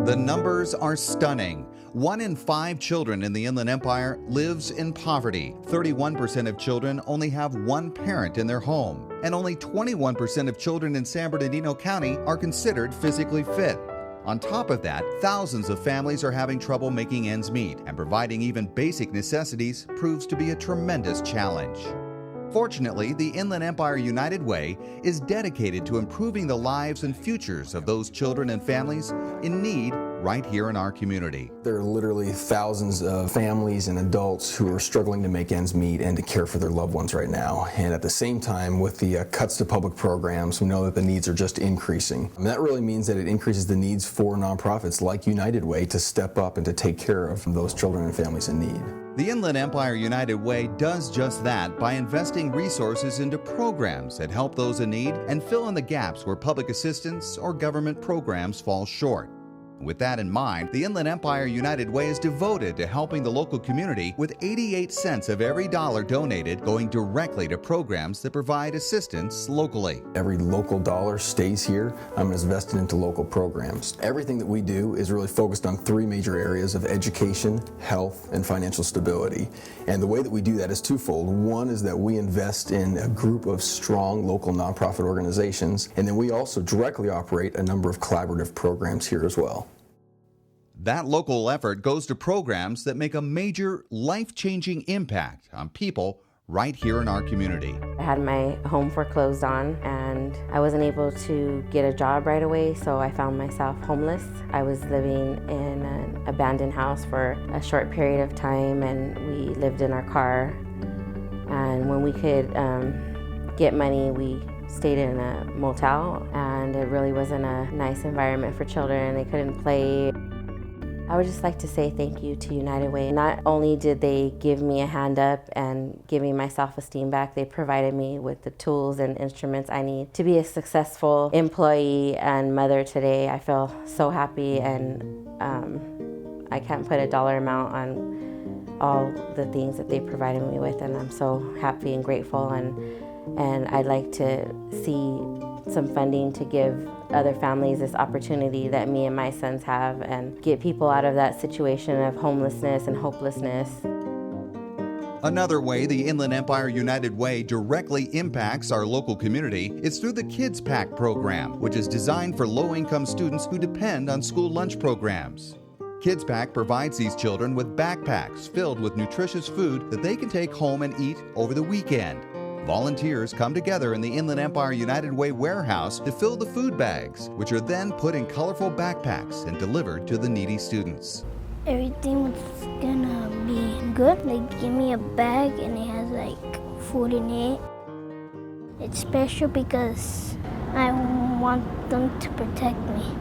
The numbers are stunning. 1 in 5 children in the Inland Empire lives in poverty. 31% of children only have one parent in their home. And only 21% of children in San Bernardino County are considered physically fit. On top of that, thousands of families are having trouble making ends meet, and providing even basic necessities proves to be a tremendous challenge. Fortunately, the Inland Empire United Way is dedicated to improving the lives and futures of those children and families in need right here in our community. There are literally thousands of families and adults who are struggling to make ends meet and to care for their loved ones right now. And at the same time, with the cuts to public programs, we know that the needs are just increasing. And that really means that it increases the needs for nonprofits like United Way to step up and to take care of those children and families in need. The Inland Empire United Way does just that by investing resources into programs that help those in need and fill in the gaps where public assistance or government programs fall short. With that in mind, the Inland Empire United Way is devoted to helping the local community, with 88 cents of every dollar donated going directly to programs that provide assistance locally. Every local dollar stays here and is invested into local programs. Everything that we do is really focused on 3 major areas of education, health, and financial stability. And the way that we do that is twofold. One is that we invest in a group of strong local nonprofit organizations, and then we also directly operate a number of collaborative programs here as well. That local effort goes to programs that make a major life-changing impact on people right here in our community. I had my home foreclosed on and I wasn't able to get a job right away, so I found myself homeless. I was living in an abandoned house for a short period of time, and we lived in our car. And when we could get money, we stayed in a motel, and it really wasn't a nice environment for children. They couldn't play. I would just like to say thank you to United Way. Not only did they give me a hand up and give me my self-esteem back, they provided me with the tools and instruments I need to be a successful employee and mother today. I feel so happy, and I can't put a dollar amount on all the things that they provided me with, and I'm so happy and grateful, and I'd like to see some funding to give other families this opportunity that me and my sons have, and get people out of that situation of homelessness and hopelessness. Another way the Inland Empire United Way directly impacts our local community is through the Kids Pack program, which is designed for low-income students who depend on school lunch programs. Kids Pack provides these children with backpacks filled with nutritious food that they can take home and eat over the weekend. Volunteers come together in the Inland Empire United Way warehouse to fill the food bags, which are then put in colorful backpacks and delivered to the needy students. Everything was gonna be good. Like, give me a bag and it has like food in it. It's special because I want them to protect me.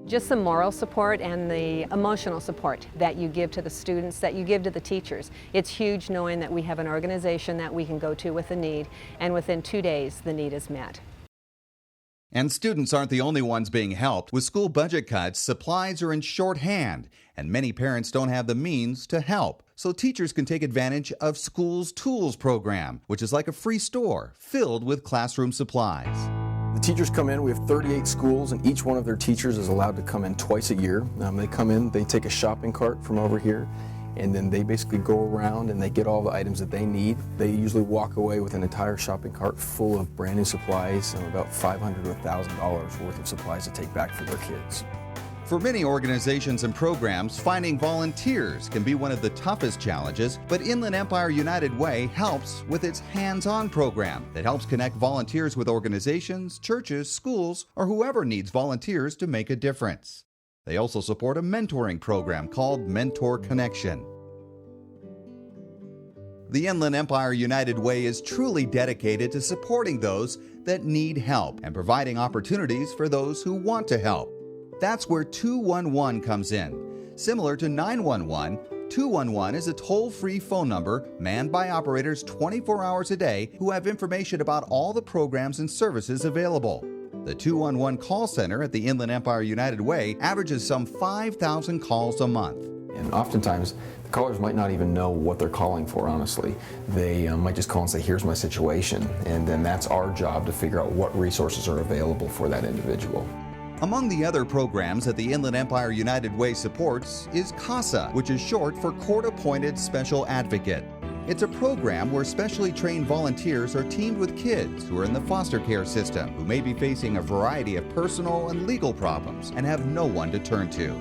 Just the moral support and the emotional support that you give to the students, that you give to the teachers. It's huge knowing that we have an organization that we can go to with a need, and within 2 days the need is met. And students aren't the only ones being helped. With school budget cuts, supplies are in shorthand, and many parents don't have the means to help. So teachers can take advantage of School's Tools program, which is like a free store filled with classroom supplies. The teachers come in. We have 38 schools, and each one of their teachers is allowed to come in twice a year. They come in, they take a shopping cart from over here, and then they basically go around and they get all the items that they need. They usually walk away with an entire shopping cart full of brand new supplies and about $500 to $1,000 worth of supplies to take back for their kids. For many organizations and programs, finding volunteers can be one of the toughest challenges, but Inland Empire United Way helps with its hands-on program that helps connect volunteers with organizations, churches, schools, or whoever needs volunteers to make a difference. They also support a mentoring program called Mentor Connection. The Inland Empire United Way is truly dedicated to supporting those that need help and providing opportunities for those who want to help. That's where 211 comes in. Similar to 911, 211 is a toll-free phone number manned by operators 24 hours a day who have information about all the programs and services available. The 211 call center at the Inland Empire United Way averages some 5,000 calls a month. And oftentimes, the callers might not even know what they're calling for, honestly. They might just call and say, here's my situation. And then that's our job to figure out what resources are available for that individual. Among the other programs that the Inland Empire United Way supports is CASA, which is short for Court Appointed Special Advocate. It's a program where specially trained volunteers are teamed with kids who are in the foster care system who may be facing a variety of personal and legal problems and have no one to turn to.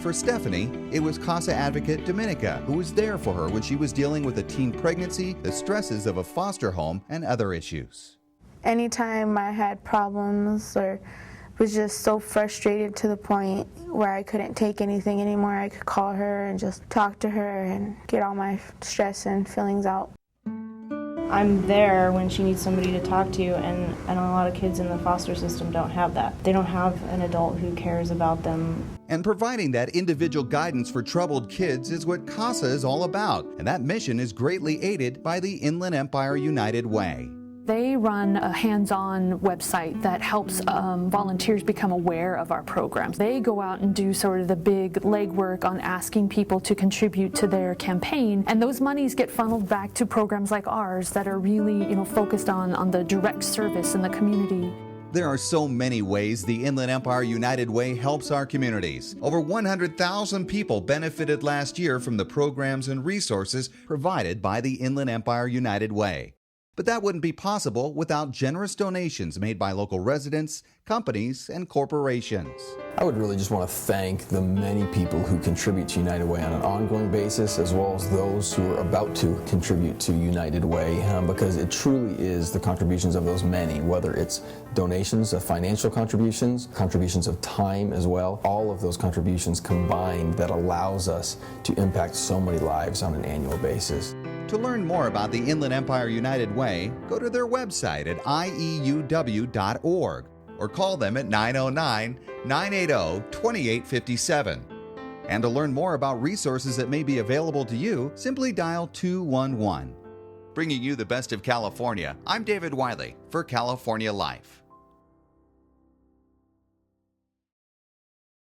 For Stephanie, it was CASA advocate Dominica who was there for her when she was dealing with a teen pregnancy, the stresses of a foster home, and other issues. Anytime I had problems or was just so frustrated to the point where I couldn't take anything anymore, I could call her and just talk to her and get all my stress and feelings out. I'm there when she needs somebody to talk to, and a lot of kids in the foster system don't have that. They don't have an adult who cares about them. And providing that individual guidance for troubled kids is what CASA is all about, and that mission is greatly aided by the Inland Empire United Way. They run a hands-on website that helps volunteers become aware of our programs. They go out and do sort of the big legwork on asking people to contribute to their campaign, and those monies get funneled back to programs like ours that are really, focused on the direct service in the community. There are so many ways the Inland Empire United Way helps our communities. Over 100,000 people benefited last year from the programs and resources provided by the Inland Empire United Way. But that wouldn't be possible without generous donations made by local residents, companies, and corporations. I would really just want to thank the many people who contribute to United Way on an ongoing basis, as well as those who are about to contribute to United Way, because it truly is the contributions of those many, whether it's donations of financial contributions, contributions of time as well, all of those contributions combined that allows us to impact so many lives on an annual basis. To learn more about the Inland Empire United Way, go to their website at ieuw.org or call them at 909-980-2857. And to learn more about resources that may be available to you, simply dial 211. Bringing you the best of California, I'm David Wiley for California Life.